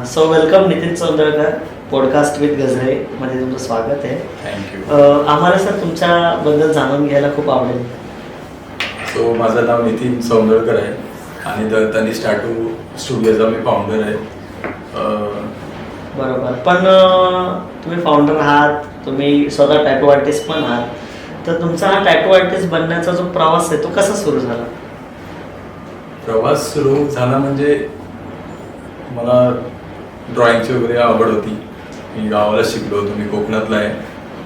So welcome Nitin Saundarkar podcast with Gajre मध्ये तुमचं स्वागत आहे. थँक्यू. आम्हाला सर तुमच्याबद्दल जाणून घ्यायला खूप आवडेल. सो माझं नाव नितीन सौंदरकर आहे आणि तनिष टॅटू स्टुडिओचा मी फाउंडर आहे. बरोबर. पण तुम्ही फाउंडर आहात, तुम्ही स्वतः टॅटू आर्टिस्ट पण आहात, तर तुमचा हा टॅटू आर्टिस्ट बनण्याचा जो प्रवास आहे तो कसा सुरू झाला? प्रवास सुरू झाला म्हणजे मला ड्रॉइंगची वगैरे आवड होती. मी गावाला शिकलो होतो, मी कोकणातला आहे.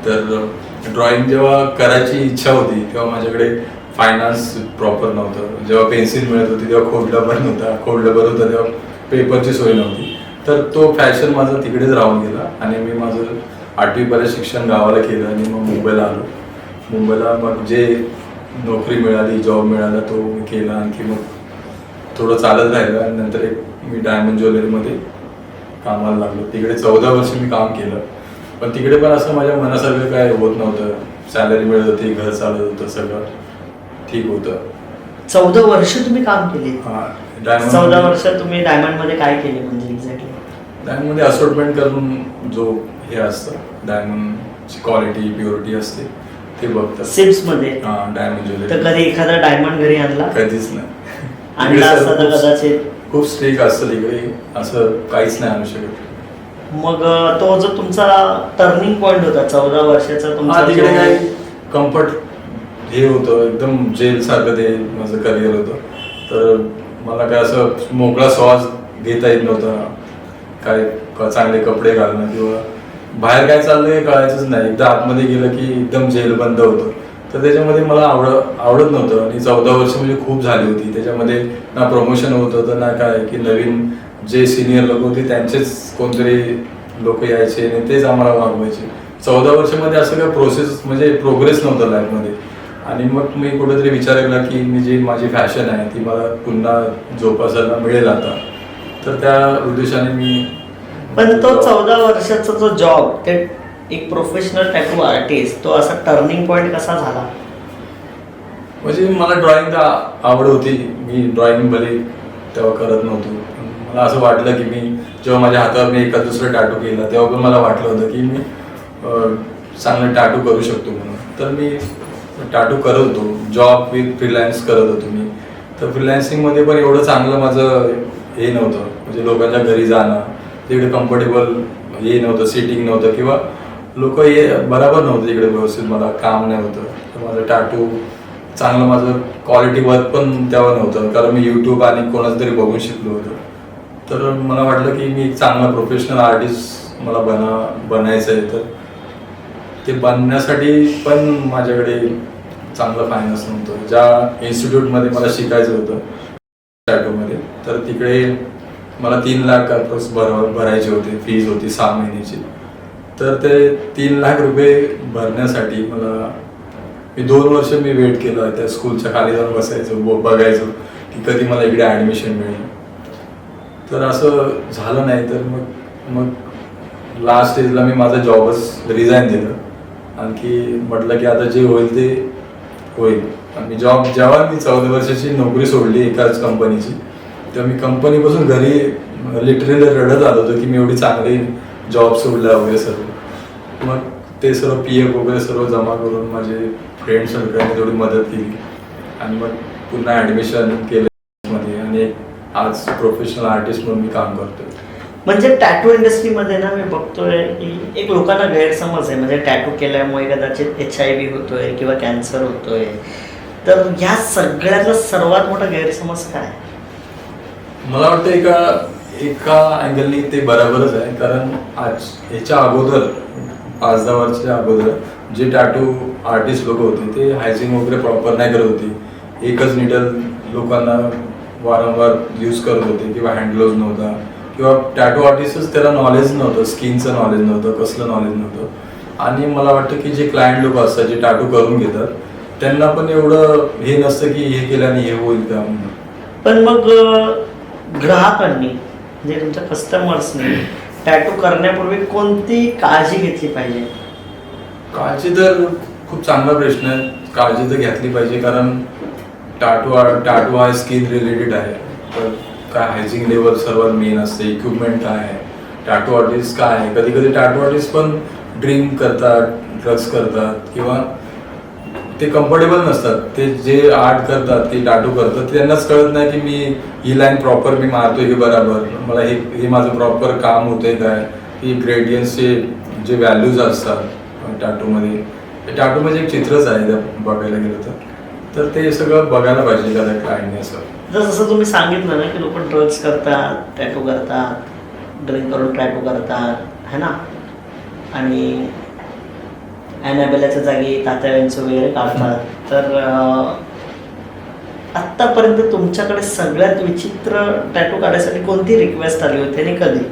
तर ड्रॉइंग जेव्हा करायची इच्छा होती तेव्हा माझ्याकडे फायनान्स प्रॉपर नव्हतं. जेव्हा पेन्सिल मिळत होती तेव्हा खोडलबर नव्हता, खोडलबर होतं तेव्हा पेपरची सोय नव्हती. तर तो फॅशन माझा तिकडेच राहून गेला आणि मी माझं 8वीपर्यंत शिक्षण गावाला केलं आणि मग मुंबईला आलो. मुंबईला मग जे नोकरी मिळाली, जॉब मिळाला तो मी केला. आणखी मग थोडं चालत राहिलं आणि नंतर एक मी डायमंड ज्वेलरीमध्ये कामाला लागलो. तिकडे 14 वर्ष मी काम केलं. पण तिकडे पण असं माझ्या मनासारखं काय होत नव्हतं. सॅलरी मिळत होती, घर चालत होतं, सगळं ठीक होतं. 14 वर्ष तुम्ही काम केले? हां. 14 वर्ष तुम्ही डायमंडमध्ये काय केले म्हणजे एक्झॅक्टली? डायमंडमध्ये असॉर्टमेंट करून जो हे असतं डायमंडची क्वालिटी प्युरिटी असते ते बघतात. सिप्समध्ये? हां, डायमंड तर ज्वेलरी. कधी एखादा डायमंड घरी आणला? कधीच नाही. आणला असता तर कदाचित. खूप स्ट्रिक्ट असतं तिकडे, असं काहीच नाही आणू शकत. मग तो जो तुमचा टर्निंग पॉइंट होता 14 वर्षाचा तुमचा, तिकडे काय कम्फर्ट हे होतं, एकदम जेल सारखं ते माझं करिअर होतं. तर मला काय असं मोकळा श्वास घेता येत नव्हता. काय चांगले कपडे घालणं किंवा बाहेर काय चाललंय कळायचंच नाही. एकदा आतमध्ये गेलं की एकदम जेल बंद होतं. तर त्याच्यामध्ये मला आवडत नव्हतं. आणि 14 वर्ष म्हणजे खूप झाली होती. त्याच्यामध्ये ना प्रमोशन होत होतं ना काय, की नवीन जे सिनियर लोक होते त्यांचेच कोणतरी लोक यायचे आणि तेच आम्हाला वागवायचे. 14 वर्षामध्ये असं काय प्रोसेस म्हणजे प्रोग्रेस नव्हतं लाईफमध्ये. आणि मग मी कुठेतरी विचार केला की मी जी माझी फॅशन आहे ती मला पुन्हा जोपासायला मिळेल आता. तर त्या उद्देशाने मी. पण तो 14 वर्षाचा जो जॉब, ते एक प्रोफेशनल टॅटू आर्टिस्ट, तो असा टर्निंग पॉइंट कसा झाला? म्हणजे मला ड्रॉइंग आवड होती. मी ड्रॉइंग भले तेव्हा करत नव्हतो. मला असं वाटलं की मी जेव्हा माझ्या हातावर मी एका दुसरा टॅटू केला तेव्हा पण मला वाटलं होतं की मी चांगलं टॅटू करू शकतो म्हणून. तर मी टॅटू करत होतो. जॉब विथ फ्रीलान्स करत होतो मी. तर फ्रीलान्सिंगमध्ये पण एवढं चांगलं माझं हे नव्हतं. म्हणजे लोकांच्या घरी जाणं, तिकडे कम्फर्टेबल हे नव्हतं, सिटिंग नव्हतं किंवा लोक हे बरोबर नव्हतं इकडे व्यवस्थित. मला काम नाही होतं. तर माझं टॅटू चांगलं, माझं क्वालिटी वर्क पण तेव्हा नव्हतं, कारण मी यूट्यूब आणि कोणाचं तरी बघून शिकलो होतो. तर मला वाटलं की मी एक चांगला प्रोफेशनल आर्टिस्ट मला बनायचं आहे. तर ते बनण्यासाठी पण माझ्याकडे चांगलं फायनान्स नव्हतं. ज्या इन्स्टिट्यूटमध्ये मला शिकायचं होतं टॅटूमध्ये, तर तिकडे मला 3 लाख अप्रॉक्स भरायचे होते. फीज होती 6 महिन्याची. तर ते 3 लाख रुपये भरण्यासाठी मी 2 वर्ष वेट केलं. त्या स्कूलच्या खाली जाऊन बसायचो, बघायचो की कधी मला इकडे ॲडमिशन मिळेल. तर असं झालं नाही. तर मग लास्ट स्टेजला मी माझा जॉबच रिझाईन दिलं. आणखी म्हटलं की आता जे होईल ते होईल. आणि जेव्हा मी 14 वर्षाची नोकरी सोडली एकाच कंपनीची, तेव्हा मी कंपनीपासून घरी लिटरली रडत आलो होतो की मी एवढी चांगली जॉब सोडला वगैरे सर्व. मग ते सर्व PF वगैरे सर्व जमा करून माझे फ्रेंड सर्कलने थोडी मदत केली आणि मग पुन्हा ॲडमिशन केलं मध्ये. आणि आज प्रोफेशनल आर्टिस्ट म्हणून मी काम करतोय. म्हणजे टॅटू इंडस्ट्रीमध्ये ना मी बघतोय की एक लोकांना गैरसमज आहे, म्हणजे टॅटू केल्यामुळे कदाचित HIV होतोय किंवा कॅन्सर होतोय. तर ह्या सगळ्याचा सर्वात मोठा गैरसमज काय? मला वाटतं एका अँगलनी ते बरोबरच आहे. कारण आज ह्याच्या अगोदर 5-10 वर्षाच्या अगोदर जे टॅटू आर्टिस्ट लोक होते ते हायजीन वगैरे प्रॉपर नाही करत होते. एकच निडल लोकांना वारंवार यूज करत होते किंवा हँड ग्लोव्ज नव्हता किंवा टॅटू आर्टिस्टच त्याला नॉलेज नव्हतं, स्किनचं नॉलेज नव्हतं, कसलं नॉलेज नव्हतं. आणि मला वाटतं की जे क्लायंट लोक असतात जे टॅटू करून घेतात त्यांना पण एवढं हे नसतं की हे केल्याने हे होईल का म्हणून. पण मग ग्राहकांनी म्हणजे तुमच्या कस्टमर्सनी टॅटू करण्यापूर्वी कोणती काळजी घेतली पाहिजे? काळजी तर खूप चांगला प्रश्न आहे. काळजी तर घेतली पाहिजे, कारण टॅटू हा स्किन रिलेटेड आहे. तर काय हायजिंग लेवल सर्वात मेन असते, इक्विपमेंट काय आहे, टॅटू आर्टिस्ट काय आहे. कधी कधी टॅटू आर्टिस्ट पण ड्रिंक करतात, ड्रग्स करतात किंवा ते कम्फर्टेबल नसतात. ते जे आर्ट करतात, ते टॅटू करतात, त्यांनाच कळत नाही की मी ही लाईन प्रॉपर मी मारतोय की बरोबर, मला हे माझं प्रॉपर काम होतंय काय, की ग्रेडियन्सचे जे व्हॅल्यूज असतात टॅटूमध्ये. टॅटू म्हणजे एक चित्रच आहे त्या बघायला गेलं तर ते सगळं बघायला पाहिजे एखाद्या क्लायंटने. असं जसं तुम्ही सांगितलं ना की लोक ड्रग्स करतात, टॅटू करतात, ड्रिंक करून टॅटू करतात है ना, आणि ॲनाबेलाच्या जागी तात्यावेंचं वगैरे काढतात. तर आत्तापर्यंत तुमच्याकडे सगळ्यात विचित्र टॅटू काढायसाठी कोणती रिक्वेस्ट आली होती आणि कधी?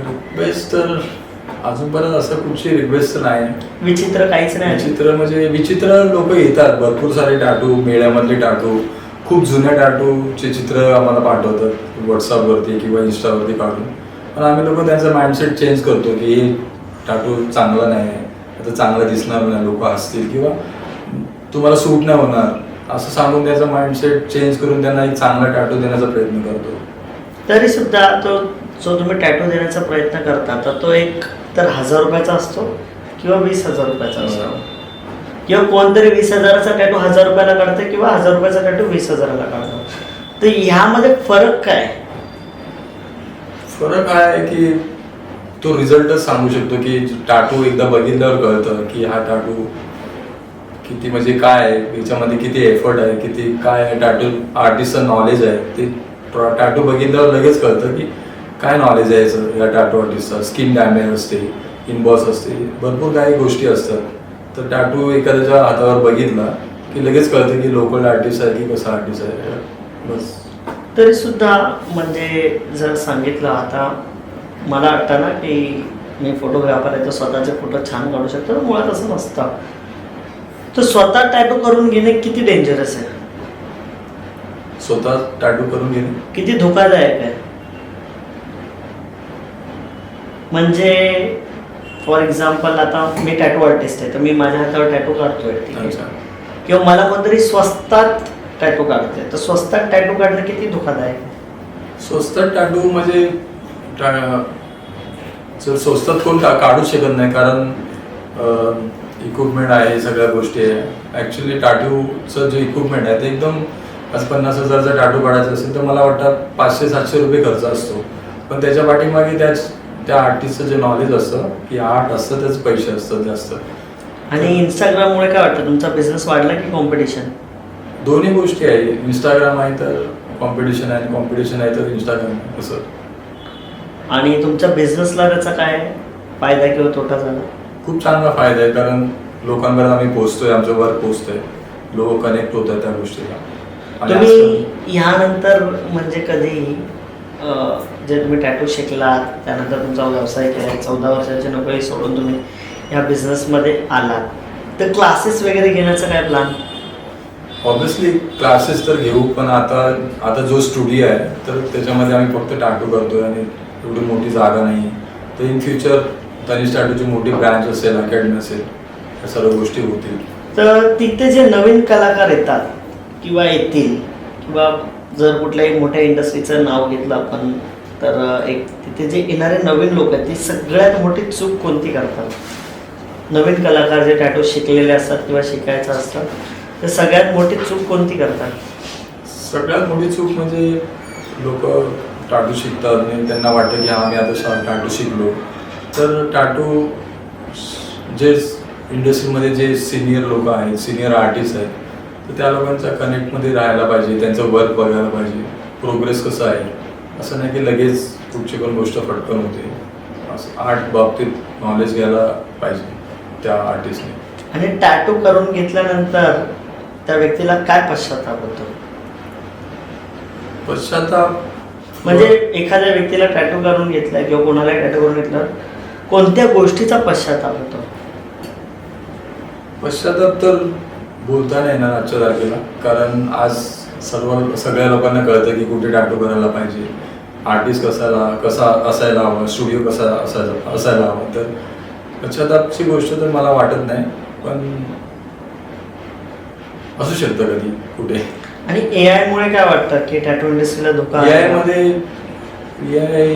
रिक्वेस्ट तर अजूनपर्यंत असं कुठची रिक्वेस्ट नाही. विचित्र काहीच नाही. विचित्र म्हणजे विचित्र लोक येतात, भरपूर सारे टॅटू, मेळ्यामधले टॅटू, खूप जुन्या टॅटूचे चित्र आम्हाला पाठवतात व्हॉट्सअपवरती किंवा इंस्टावरती काढून. पण आम्ही लोक त्यांचा माइंडसेट चेंज करतो की हे टॅटू चांगला नाही आहे, आता चांगलं दिसणार नाही, लोक हसतील किंवा तुम्हाला सूट नाही होणार असं सांगून त्याचा माइंडसेट चेंज करून त्यांना एक चांगला टॅटू देण्याचा प्रयत्न करतो. तरी सुद्धा तो जो तुम्ही टॅटू देण्याचा प्रयत्न करता तर तो एक तर 1000 रुपयाचा असतो किंवा 20,000 रुपयाचा असतो, किंवा कोणतरी 20,000चा टॅटू 1000 रुपयाला काढते किंवा 1000 रुपयाचा टॅटू 20,000ला काढतो. तर ह्यामध्ये फरक काय? फरक आहे की तो रिझल्टच सांगू शकतो की टॅटू एकदा बघितल्यावर कळतं की हा टॅटू किती म्हणजे काय आहे, याच्यामध्ये किती एफर्ट आहे, किती काय आहे, टॅटू आर्टिस्टचं नॉलेज आहे. ते टॅटू बघितल्यावर लगेच कळतं की काय नॉलेज आहे याचं या टॅटू आर्टिस्टचं. स्किन डॅमेज असते, इनबॉस असते, भरपूर काही गोष्टी असतात. तर टॅटू एखाद्याच्या हातावर बघितला की लगेच कळतं की लोकल आर्टिस्ट आहे की कसा आर्टिस्ट आहे. बस. तरी सुद्धा म्हणजे जर सांगितलं, आता मला वाटतं ना की मी फोटोग्राफर आहे तर स्वतःचे फोटो छान काढू शकतो, मुळात असं नसतं. तर स्वतः टॅटू करून घेणे किती डेंजरस आहे? स्वतः टॅटू करून घेणे किती धोकादायक आहे? म्हणजे फॉर एक्झाम्पल आता मी टॅटू आर्टिस्ट आहे तर मी माझ्या हातावर टॅटू काढतोय, ठीक आहे, किंवा मला कोणतरी स्वस्तात टॅटू काढते, तर स्वस्तात टॅटू काढणं किती धोकादायक आहे? स्वस्तात टॅटू म्हणजे जर स्वस्तात कोण काढूच शकत नाही, कारण इक्विपमेंट आहे, सगळ्या गोष्टी आहे. ॲक्च्युली टॅटूचं जे इक्विपमेंट आहे ते एकदम आज 50,000चा टॅटू काढायचा असेल तर मला वाटतं 500-700 रुपये खर्च असतो. पण त्याच्या पाठीमागे त्या आर्टिस्टचं जे नॉलेज असतं की आर्ट असतं त्याचे पैसे असतात जास्त. आणि इंस्टाग्राममुळे काय वाटतं, तुमचा बिझनेस वाढला की कॉम्पिटिशन? दोन्ही गोष्टी आहे. इंस्टाग्राम आहे तर कॉम्पिटिशन आहे, आणि कॉम्पिटिशन आहे तर इंस्टाग्राम असं. आणि तुमच्या बिझनेसला त्याचा काय फायदा किंवा तोटा झाला? खूप चांगला फायदा आहे, कारण लोकांपर्यंत आम्ही पोहोचतोय, आमचं वर्क पोहोचतोय, लोक कनेक्ट होत आहेत त्या गोष्टीला. तुम्ही ह्यानंतर म्हणजे कधी जे तुम्ही टॅटू शिकलात त्यानंतर तुमचा व्यवसाय केला, 14 वर्षाची नोकरी सोडून तुम्ही ह्या बिझनेसमध्ये आलात, तर क्लासेस वगैरे घेण्याचा काय प्लॅन? ऑब्विसली क्लासेस तर घेऊ, पण आता जो स्टुडिओ आहे तर त्याच्यामध्ये आम्ही फक्त टॅटू करतोय आणि एवढी मोठी जागा नाही. तर इन फ्युचर तनिष टॅटूची मोठी ब्रँच असेल, अकॅडमी असेल, या सर्व गोष्टी होतील. तर तिथे जे नवीन कलाकार येतात किंवा येतील, किंवा जर कुठल्याही मोठ्या इंडस्ट्रीचं नाव घेतलं आपण तर एक तिथे जे येणारे नवीन लोक आहेत ती सगळ्यात मोठी चूक कोणती करतात? नवीन कलाकार जे टॅटू शिकलेले असतात किंवा शिकायचं असतात तर सगळ्यात मोठी चूक कोणती करतात? सगळ्यात मोठी चूक म्हणजे लोक टॅटू शिकतात आणि त्यांना वाटतं की हा मी आता टॅटू शिकलो. तर टॅटू जे इंडस्ट्रीमध्ये जे सिनियर लोक आहेत, सिनियर आर्टिस्ट आहेत, तर त्या लोकांच्या कनेक्टमध्ये राहायला पाहिजे, त्यांचं वर्क बघायला पाहिजे, प्रोग्रेस कसं आहे. असं नाही की लगेच कुठची पण गोष्ट फटकन होते. असं आर्ट बाबतीत नॉलेज घ्यायला पाहिजे त्या आर्टिस्टने. आणि टॅटू करून घेतल्यानंतर त्या व्यक्तीला काय पश्चाताप होतो? पश्चाताप म्हणजे एखाद्या व्यक्तीला टॅटू करून घेतला किंवा कोणाला टॅटू करून घेतला, कोणत्या गोष्टीचा पश्चाताप होतो? पश्चाताप तर बोलता नाही येणार आजच्या तारखेला, कारण आज सगळ्या लोकांना कळतं की कुठे टॅटू करायला पाहिजे, आर्टिस्ट कसा असायला हवा, स्टुडिओ कसा असायला हवा. तर पश्चातापची गोष्ट तर मला वाटत नाही, पण असू शकतं कधी कुठे. आणि AI मुळे काय वाटतं की टॅटू इंडस्ट्रीला धोका आहे? AI मध्ये AI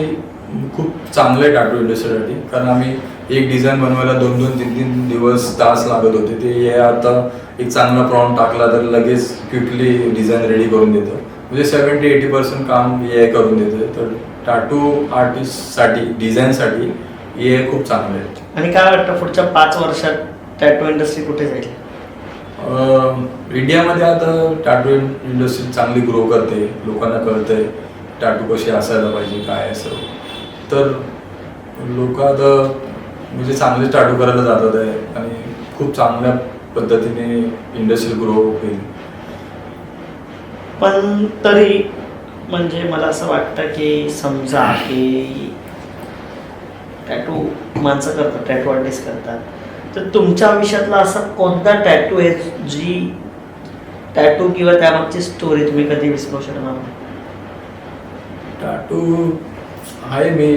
खूप चांगलं आहे टॅटू इंडस्ट्रीसाठी, कारण आम्ही एक डिझाईन बनवायला 2-2, 3-3 दिवस तास लागत होते, ते AI आता एक चांगला प्रॉम्प्ट टाकला तर लगेच क्विकली डिझाईन रेडी करून देतं. म्हणजे 70-80% काम AI करून देतं. तर टॅटू आर्टिस्टसाठी, डिझाईनसाठी AI खूप चांगलं आहे. आणि काय वाटतं पुढच्या 5 वर्षात टॅटू इंडस्ट्री कुठे जाईल? इंडियामध्ये आता टॅटू इंडस्ट्री चांगली ग्रो करते, लोकांना कळतंय टॅटू कशी असायला पाहिजे, काय असं. तर लोक आता म्हणजे चांगले टॅटू करायला जातात आहे आणि खूप चांगल्या पद्धतीने इंडस्ट्री ग्रो होईल. पण तरी म्हणजे मला असं वाटतं की समजा की टॅटू माणसं करतात, टॅटू आर्टिस्ट करतात, तर तुमच्या आयुष्यातला असा कोणता टॅटू आहे जी टॅटू किंवा त्यामागची स्टोरी तुम्ही कधी विसरू शकणार नाही? टॅटू आहे, मी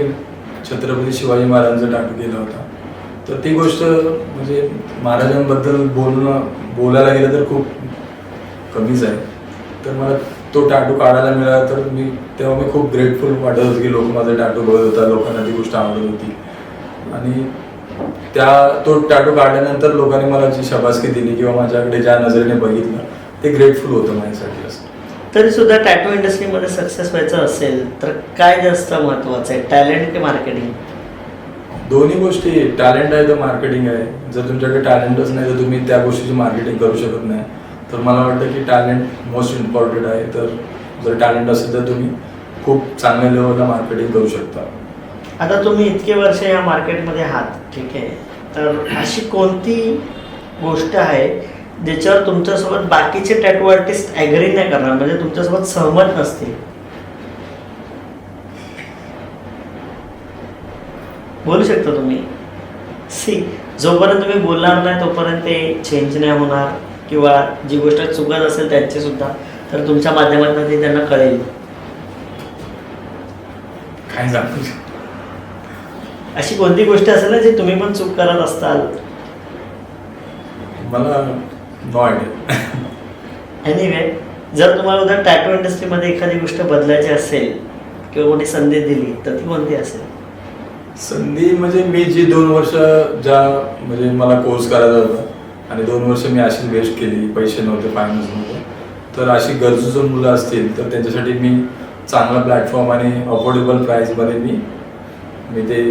छत्रपती शिवाजी महाराजांचा टॅटू केला होता. तर ती गोष्ट म्हणजे महाराजांबद्दल बोलायला गेलं तर खूप कमीच आहे. तर मला तो टॅटू काढायला मिळाला तर तेव्हा मी खूप ग्रेटफुल वाटत होतं की लोक माझा टॅटू बघत होता, लोकांना ती गोष्ट आवडत होती. आणि तो टॅटू काढल्यानंतर लोकांनी मला जी शाबासकी दिली किंवा माझ्याकडे ज्या नजरेने बघितलं, ते ग्रेटफुल होतं माझ्यासाठी. असं तरी सुद्धा टॅटू इंडस्ट्रीमध्ये सक्सेस व्हायचं असेल तर काय जास्त महत्त्वाचं आहे, टॅलेंट की मार्केटिंग? दोन्ही गोष्टी, टॅलेंट आहे तर मार्केटिंग आहे. जर तुमच्याकडे टॅलेंटच नाही तर तुम्ही त्या गोष्टीची मार्केटिंग करू शकत नाही. तर मला वाटतं की टॅलेंट मोस्ट इम्पॉर्टंट आहे. तर जर टॅलेंट असेल तर तुम्ही खूप चांगल्या लेवलला मार्केटिंग करू शकता. आता तुम्ही इतके वर्ष या मार्केटमध्ये आहात, ठीक आहे, तर अशी कोणती गोष्ट आहे ज्याच्यावर तुमच्यासोबत बाकीचे टॅटू आर्टिस्ट ॲग्री नाही करणार, म्हणजे तुमच्यासोबत सहमत नसतील? बोलू शकता तुम्ही. जोपर्यंत तुम्ही बोलणार नाही तोपर्यंत ते चेंज नाही होणार, किंवा जी गोष्ट चुकत असेल त्यांची सुद्धा, तर तुमच्या माध्यमातून ती त्यांना कळेल. काय सांगू? अशी कोणती गोष्ट असेल ना जी तुम्ही पण चूक करत असताल? मला नो आयडिया. एनिवे, जर तुम्हाला उद्या टॅटू इंडस्ट्रीमध्ये एखादी गोष्ट बदलायची असेल किंवा कोणी संधी दिली तर ती कोणती असेल? संधी म्हणजे मी जी 2 वर्ष म्हणजे मला कोर्स करायचा होता आणि 2 वर्ष मी अशी वेस्ट केली, पैसे नव्हते, फायनान्स नव्हतं. तर अशी गरजू जर मुलं असतील तर त्यांच्यासाठी मी चांगला प्लॅटफॉर्म आणि अफोर्डेबल प्राईसमध्ये मी ते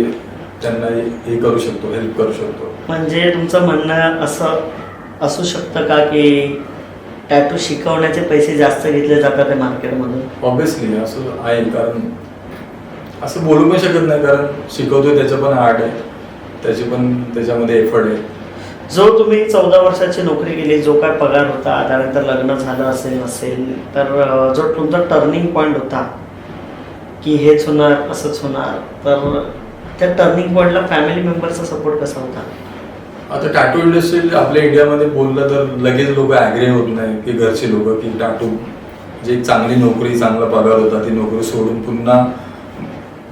त्यांना हे करू शकतो, हेल्प करू शकतो. म्हणजे तुमचं म्हणणं असं असू शकतं का की टॅटू शिकवण्याचे पैसे जास्त घेतले जातात मार्केटमधून? ऑब्विसली असं आहे, कारण असं बोलू पण शकत नाही, कारण शिकवतोय त्याचं पण आर्ट आहे, त्याच्यामध्ये एफर्ट आहे. जो तुम्ही 14 वर्षाची नोकरी केली, जो काय पगार होता, त्यानंतर लग्न झालं असेल नसेल, तर जो तुमचा टर्निंग पॉईंट होता की हेच होणार, असंच होणार, तर त्या टर्निंग पॉईंटला फॅमिली मेंबरचा सपोर्ट कसा होता? आता टॅटू इंडस्ट्री आपल्या इंडियामध्ये बोललं तर लगेच लोक ॲग्री होत नाही, की घरचे लोक की टॅटू जी एक चांगली नोकरी, चांगला पगार होता, ती नोकरी सोडून पुन्हा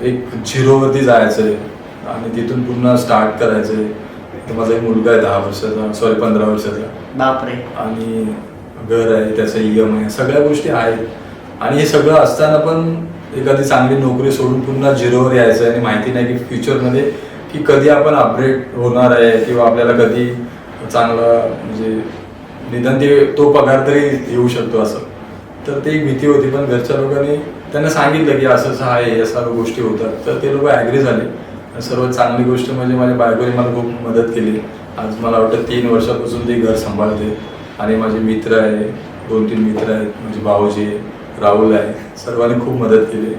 एक झिरोवरती जायचं आहे आणि तिथून पुन्हा स्टार्ट करायचं आहे. तर माझा एक मुलगा आहे 15 वर्षाचा. बापरे. आणि घर आहे, त्याचं EMI, सगळ्या गोष्टी आहेत. आणि हे सगळं असताना पण एखादी चांगली नोकरी सोडून पुन्हा झिरोवर यायचं आहे आणि माहिती नाही की फ्युचरमध्ये की कधी आपण अपग्रेड होणार आहे किंवा आपल्याला कधी चांगला म्हणजे निदान तो पगार तरी येऊ शकतो असं. तर ते एक भीती होती. पण घरच्या लोकांनी त्यांना सांगितलं की असं असं आहे, या सर्व गोष्टी होतात, तर ते लोक ॲग्री झाले. सर्वात चांगली गोष्ट म्हणजे माझ्या बायकोने मला खूप मदत केली. आज मला वाटतं 3 वर्षापासून ती घर सांभाळते आणि माझे मित्र आहे, 2-3 मित्र आहेत, म्हणजे भाऊजी आहे, राहुल आहे, सर्वांनी खूप मदत केली.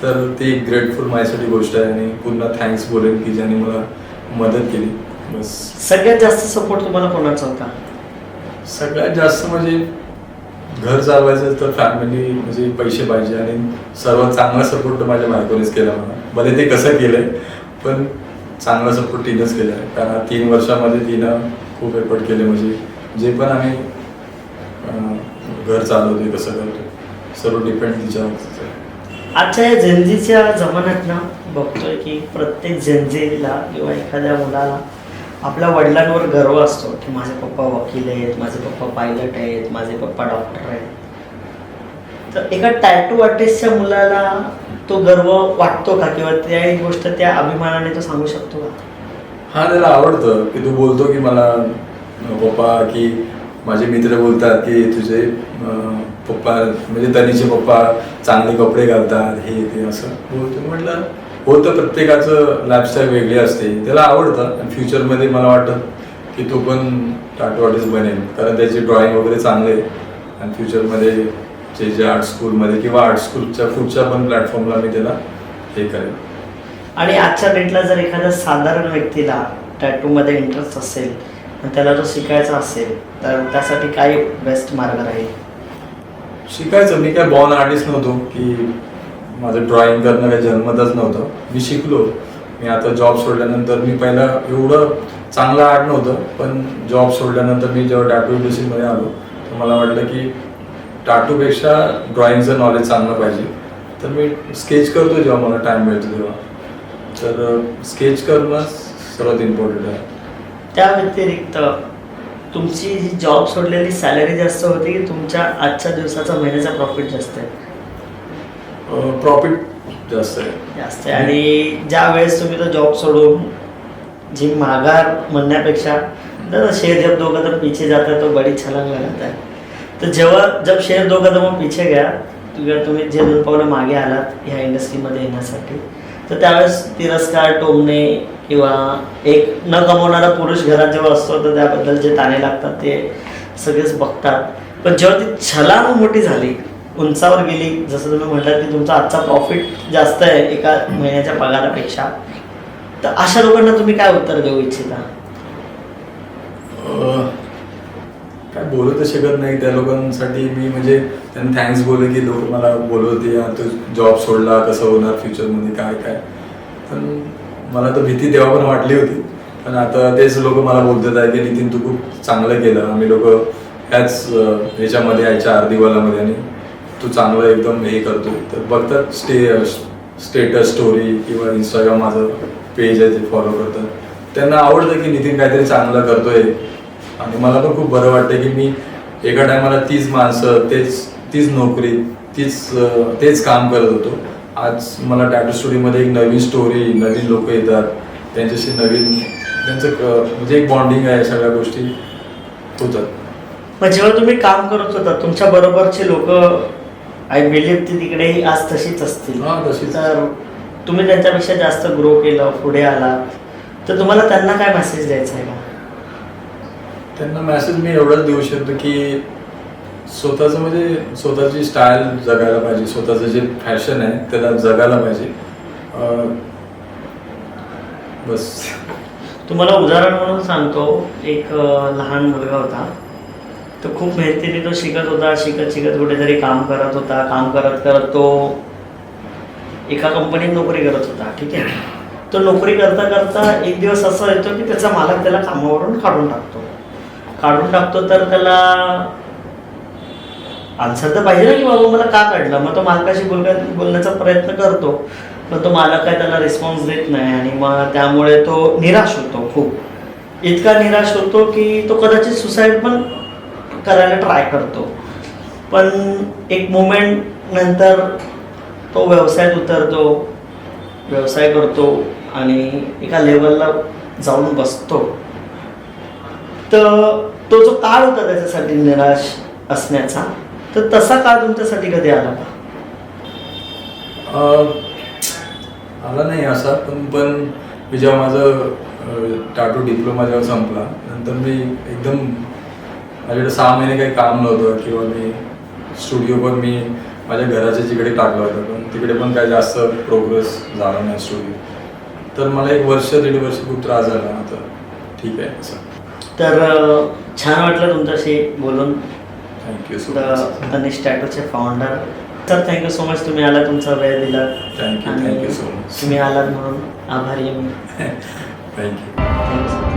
तर ती एक ग्रेटफुल माझ्यासाठी गोष्ट आहे आणि पुन्हा थँक्स बोलेन की ज्यांनी मला मदत केली. बस. सगळ्यात जास्त सपोर्ट तुम्हाला कोणाचा होता? सगळ्यात जास्त म्हणजे घर चालवायचं तर फॅमिली, म्हणजे पैसे पाहिजे, आणि सर्वात चांगला सपोर्ट माझ्या बायकोनेच केला मला. भले ते कसं केलंय पण चांगला सपोर्ट तिनंच केला आहे. कारण 3 वर्षामध्ये तिनं खूप एफर्ट केले. म्हणजे जे पण आम्ही घर चालवतोय, कसं करतो, सर्व डिपेंड तिच्यावर. आजच्या या जेनझीच्या जमान्यात ना बघतोय की प्रत्येक जेनझीला किंवा एखाद्या मुलाला आपल्या वडिलांवर गर्व असतो की माझे पप्पा वकील आहेत, माझे पप्पा पायलट आहेत, माझे पप्पा डॉक्टर आहेत. तर एका टॅटू आर्टिस्टच्या मुलाला तो गर्व वाटतो का, किंवा त्या एक गोष्ट त्या अभिमानाने तो सांगू शकतो का? हा, त्याला आवडतं की तू बोलतो की मला पप्पा, की माझे मित्र बोलतात की तुझे पप्पा म्हणजे तनीचे पप्पा चांगले कपडे घालतात, हे ते असं बोलतो. म्हटलं होतं, प्रत्येकाचं लाईफस्टाईल वेगळी असते. त्याला आवडतं आणि फ्युचरमध्ये मला वाटतं की तो पण टॅटू आर्टिस्ट बनेल, कारण त्याची ड्रॉइंग वगैरे चांगले आहे. आणि फ्युचरमध्ये जे आर्ट स्कूलमध्ये किंवा आर्ट स्कूलच्या पुढच्या पण प्लॅटफॉर्मला मी त्याला हे करेन. आणि आजच्या डेटला जर एखाद्या साधारण व्यक्तीला टॅटूमध्ये इंटरेस्ट असेल आणि त्याला तो शिकायचा असेल, तर त्यासाठी काय बेस्ट मार्ग राहील? शिकायचं. मी काय बॉर्न आर्टिस्ट नव्हतो की माझं ड्रॉइंग करणं काही जन्मतच नव्हतं. मी शिकलो. मी आता जॉब सोडल्यानंतर, मी पहिला एवढं चांगलं आर्ट नव्हतं, पण जॉब सोडल्यानंतर मी जेव्हा टॅटू इंडस्ट्रीमध्ये आलो तर मला वाटलं की टॅटूपेक्षा ड्रॉइंगचं नॉलेज चांगलं पाहिजे. तर मी स्केच करतो जेव्हा मला टाईम मिळतो तेव्हा. तर स्केच करणं सर्वात इम्पॉर्टंट आहे. त्या व्यतिरिक्त तुमची जी जॉब सोडलेली सॅलरी जास्त होती की तुमच्या आजच्या दिवसाचा महिन्याचा प्रॉफिट जास्त आहे? प्रॉफिट जास्त आहे. जास्त आहे. आणि ज्या वेळेस तुम्ही तो जॉब सोडून जी माघार म्हणण्यापेक्षा शेर जब दो कदम पीछे जाता है तो बड़ी छलांग लगाता है, तर जब शेर दो कदम पीछे गया, तुम्ही जे 2 पावलं मागे आलात ह्या इंडस्ट्रीमध्ये येण्यासाठी, तर त्यावेळेस तिरस्कार, टोमणे किंवा एक न कमवणारा पुरुष घरात जेव्हा असतो तर त्याबद्दल जे ताणे लागतात ते सगळेच बघतात. पण जेव्हा ती छलांग मोठी झाली, उंचावर गेली, जसं तुम्ही म्हटलात की तुमचा आजचा प्रॉफिट जास्त आहे एका महिन्याच्या पगारापेक्षा, तर अशा लोकांना तुम्ही काय उत्तर देऊ इच्छिता? काय बोलू तर शकत नाही त्या लोकांसाठी. मी म्हणजे त्यांना थँक्स बोलले की लोक मला बोलवते, यार तू जॉब सोडला, कसं होणार फ्युचरमध्ये, काय काय. पण मला तर भीती तेव्हा पण वाटली होती. पण आता तेच लोक मला बोलतात आहे की नितीन तू खूप चांगलं केलं, आम्ही लोक ह्याच ह्याच्यामध्ये यायच्या अर्धीवालामध्ये, आणि तू चांगलं एकदम हे करतो. तर बघतात स्टेटस स्टोरी किंवा इंस्टाग्राम माझं पेज आहे ते फॉलो करतात. त्यांना आवडतं की नितीन काहीतरी चांगलं करतोय. आणि मला पण खूप बरं वाटतं की मी एका टायमाला 30 माणसं, तीच नोकरी, तेच काम करत होतो. आज मला टॅटू स्टुडिओमध्ये एक नवीन स्टोरी, नवीन लोक येतात, त्यांच्याशी नवीन त्यांचं म्हणजे एक बॉन्डिंग आहे, सगळ्या गोष्टी होतात. मग जेव्हा तुम्ही काम करत होता तुमच्या बरोबरचे लोक, आय बिलीव्ह ती तिकडेही आज तशीच असतील. हां, तशीच. तर तुम्ही त्यांच्यापेक्षा जास्त ग्रो केलं, पुढे आलात, तर तुम्हाला त्यांना काय मेसेज द्यायचा आहे का? त्यांना मेसेज मी एवढंच देऊ शकतो की स्वतःचं म्हणजे स्वतःची स्टाईल जगायला पाहिजे, स्वतःचं जे फॅशन आहे त्याला जगायला पाहिजे. बस. तुम्हाला उदाहरण म्हणून सांगतो, एक लहान मुलगा होता, तो खूप मेहनतीने तो शिकत होता, शिकत कुठेतरी काम करत होता. काम करत तो एका कंपनीत नोकरी करत होता. ठीक आहे. तो नोकरी करता एक दिवस असा येतो की त्याचा मालक त्याला कामावरून काढून टाकतो. तर त्याला आन्सर तर पाहिजे ना की बाबा मला का काढलं. मग तो मालकाशी बोलण्याचा प्रयत्न करतो, पण तो मालक काय त्याला रिस्पॉन्स देत नाही. आणि मग त्यामुळे तो निराश होतो, खूप इतका निराश होतो की तो कदाचित सुसाईड पण करायला ट्राय करतो. पण एक मोमेंट नंतर तो व्यवसायात उतरतो, व्यवसाय करतो आणि एका लेवलला जाऊन बसतो. तर तो जो काळ होता त्याच्यासाठी निराश असण्याचा, तर तसा काळ तुमच्यासाठी कधी आला का? आला नाही असा. पण मी जेव्हा माझं टॅटू डिप्लोमा जेव्हा संपला, नंतर मी एकदम माझ्याकडे 6 महिने काही काम नव्हतं, किंवा मी स्टुडिओ पण मी माझ्या घराच्या जिकडे टाकलं होतं, पण तिकडे पण काही जास्त प्रोग्रेस झाला नाही स्टुडिओ. तर मला 1 वर्ष 1.5 वर्ष खूप त्रास झाला. आता ठीक आहे असं. तर छान वाटलं तुमच्याशी बोलून. Thank you so much. तनिष टॅटूचे founder sir, thank you so much. तुम्ही आला, तुमचा वेळ दिला. Thank you so much. तुम्ही आलात म्हणून आभारी आहे मी. थँक्यू. थँक्यू.